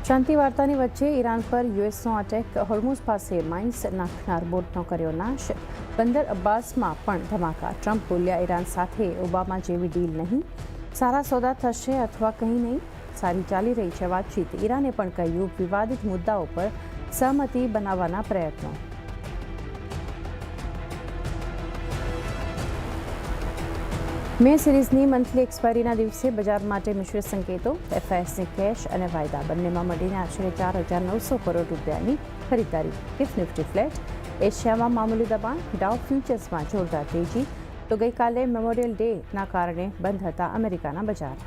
શાંતિ વાર્તાની વચ્ચે ઈરાન પર યુએસનો અટેક, હોર્મુઝ પાસે માઇન્સ નાખનાર બોટનો કર્યો નાશ, બંદર અબ્બાસમાં પણ ધમાકા. ટ્રમ્પ બોલ્યા, ઈરાન સાથે ઓબામા જેવી ડીલ નહીં, સારા સોદા થશે અથવા કંઈ નહીં. સારી ચાલી રહી છે વાતચીત. ઈરાને પણ કહ્યું, વિવાદિત મુદ્દાઓ પર સહમતિ બનાવવાના પ્રયત્નો. મે સિરીઝની મંથલી એક્સપાયરીના દિવસે બજાર માટે મિશ્ર સંકેતો. એફઆઈએસની કેશ અને વાયદા બંનેમાં મળીને આશરે 4,900 કરોડ રૂપિયાની ખરીદારી. Nifty flat. એશિયામાં મામૂલી દબાણ. ડાઉ ફ્યુચર્સમાં જોરદાર તેજી. તો ગઈકાલે મેમોરિયલ ડેના કારણે બંધ હતા અમેરિકાના બજાર.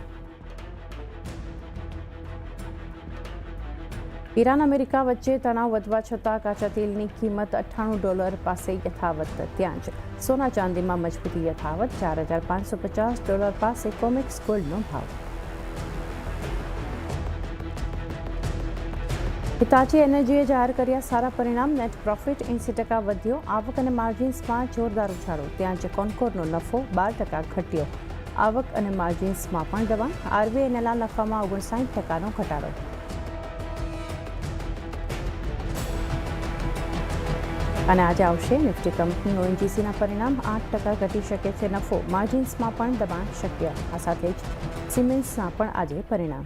ઈરાન અમેરિકા વચ્ચે તણાવ વધવા છતાં કાચા તેલની કિંમત $98 પાસે યથાવત. ત્યાં જ સોના ચાંદીમાં મજબૂતી યથાવત. $4,550 પાસે કોમેક્સ ગોલ્ડનો ભાવ. હિતાચી એનર્જીએ જાહેર કર્યા સારા પરિણામ. નેટ પ્રોફિટ 80% વધ્યો. આવક અને માર્જિન્સમાં જોરદાર ઉછાળો. ત્યાં જ કોન્કોરનો નફો 12% ઘટ્યો. આવક અને માર્જિન્સમાં પણ દબાણ. આરબીઆઈના નફામાં 59% ઘટાડો. અને આજે આવશે નિફ્ટી કંપનીઓ એનજીસીના પરિણામ. 8% ઘટી શકે છે નફો. માર્જિન્સમાં પણ દબાણ શક્ય. આ સાથે જ સિમેન્સના પણ આજે પરિણામ.